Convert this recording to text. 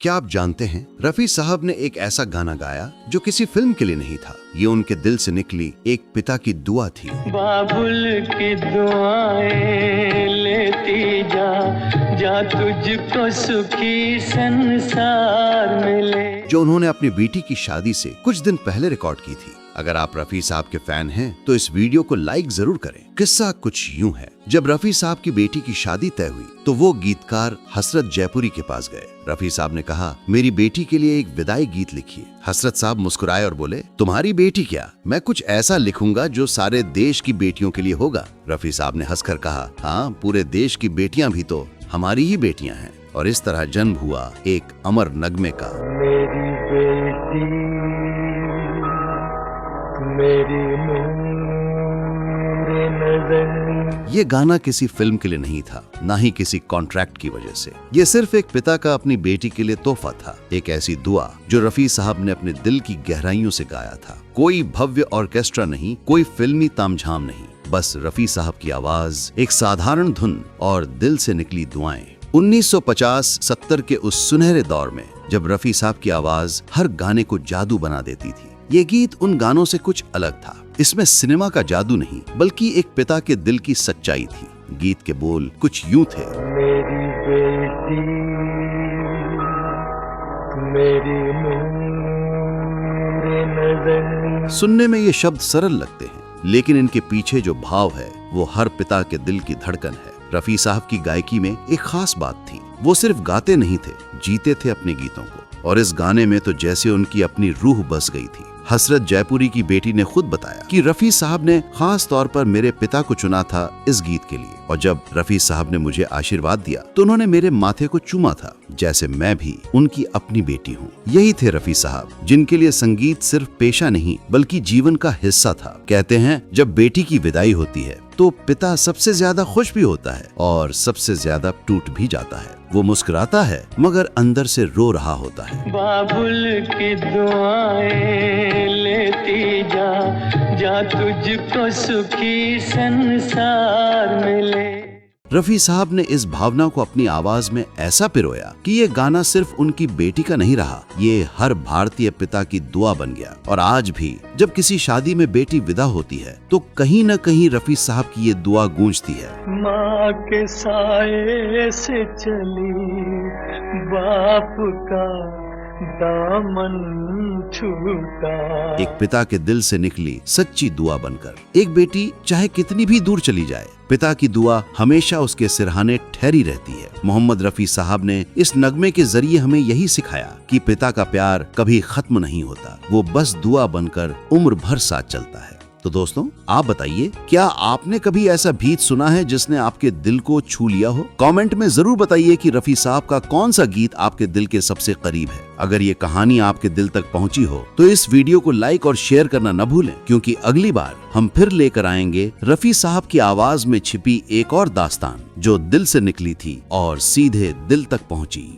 क्या आप जानते हैं, रफी साहब ने एक ऐसा गाना गाया जो किसी फिल्म के लिए नहीं था। ये उनके दिल से निकली एक पिता की दुआ थी। बाबुल की दुआएं लेती जा, जा तुझको सुखी संसार मिले, जो उन्होंने अपनी बेटी की शादी से कुछ दिन पहले रिकॉर्ड की थी। अगर आप रफी साहब के फैन हैं तो इस वीडियो को लाइक जरूर करें। किस्सा कुछ यूं है, जब रफी साहब की बेटी की शादी तय हुई तो वो गीतकार हसरत जयपुरी के पास गए। रफी साहब ने कहा, मेरी बेटी के लिए एक विदाई गीत लिखिए। हसरत साहब मुस्कुराए और बोले, तुम्हारी बेटी क्या, मैं कुछ ऐसा लिखूंगा जो सारे देश की बेटियों के लिए होगा। रफी साहब ने हंसकर कहा, हाँ, पूरे देश की बेटियां भी तो हमारी ही बेटियां हैं। और इस तरह जन्म हुआ एक अमर नगमे का। मेरी बेटी मेरी नूर नज़र। ये गाना किसी फिल्म के लिए नहीं था, ना ही किसी कॉन्ट्रैक्ट की वजह से। ये सिर्फ एक पिता का अपनी बेटी के लिए तोहफा था, एक ऐसी दुआ जो रफी साहब ने अपने दिल की गहराइयों से गाया था। कोई भव्य ऑर्केस्ट्रा नहीं, कोई फिल्मी तामझाम नहीं, बस रफी साहब की आवाज, एक साधारण धुन और दिल से निकली दुआएं। 1950-70 के उस सुनहरे दौर में जब रफी साहब की आवाज हर गाने को जादू बना देती थी, ये गीत उन गानों से कुछ अलग था। इसमें सिनेमा का जादू नहीं, बल्कि एक पिता के दिल की सच्चाई थी। गीत के बोल कुछ यूं थे, मेरी बेटी मेरी नूर नज़र। सुनने में ये शब्द सरल लगते हैं, लेकिन इनके पीछे जो भाव है वो हर पिता के दिल की धड़कन है। रफी साहब की गायकी में एक खास बात थी, वो सिर्फ गाते नहीं थे, जीते थे अपने गीतों को। और इस गाने में तो जैसे उनकी अपनी रूह बस गई थी। हसरत जयपुरी की बेटी ने खुद बताया कि रफी साहब ने खास तौर पर मेरे पिता को चुना था इस गीत के लिए, और जब रफी साहब ने मुझे आशीर्वाद दिया तो उन्होंने मेरे माथे को चूमा था, जैसे मैं भी उनकी अपनी बेटी हूँ। यही थे रफी साहब, जिनके लिए संगीत सिर्फ पेशा नहीं बल्कि जीवन का हिस्सा था। कहते हैं, जब बेटी की विदाई होती है तो पिता सबसे ज्यादा खुश भी होता है और सबसे ज्यादा टूट भी जाता है। वो मुस्कुराता है मगर अंदर से रो रहा होता है। बाबुल की दुआएं लेती जा, जा तुझको सुखी संसार मिले। रफी साहब ने इस भावना को अपनी आवाज में ऐसा पिरोया कि ये गाना सिर्फ उनकी बेटी का नहीं रहा, ये हर भारतीय पिता की दुआ बन गया। और आज भी जब किसी शादी में बेटी विदा होती है तो कहीं न कहीं रफी साहब की ये दुआ गूंजती है। माँ के साये से चली बाप का दामन छूटा। एक पिता के दिल से निकली सच्ची दुआ बनकर। एक बेटी चाहे कितनी भी दूर चली जाए, पिता की दुआ हमेशा उसके सिरहाने ठहरी रहती है। मोहम्मद रफी साहब ने इस नगमे के जरिए हमें यही सिखाया कि पिता का प्यार कभी खत्म नहीं होता, वो बस दुआ बनकर उम्र भर साथ चलता है। तो दोस्तों, आप बताइए, क्या आपने कभी ऐसा गीत सुना है जिसने आपके दिल को छू लिया हो? कमेंट में जरूर बताइए कि रफी साहब का कौन सा गीत आपके दिल के सबसे करीब है। अगर ये कहानी आपके दिल तक पहुंची हो तो इस वीडियो को लाइक और शेयर करना न भूलें, क्योंकि अगली बार हम फिर लेकर आएंगे रफी साहब की आवाज में छिपी एक और दास्तान जो दिल से निकली थी और सीधे दिल तक पहुंची।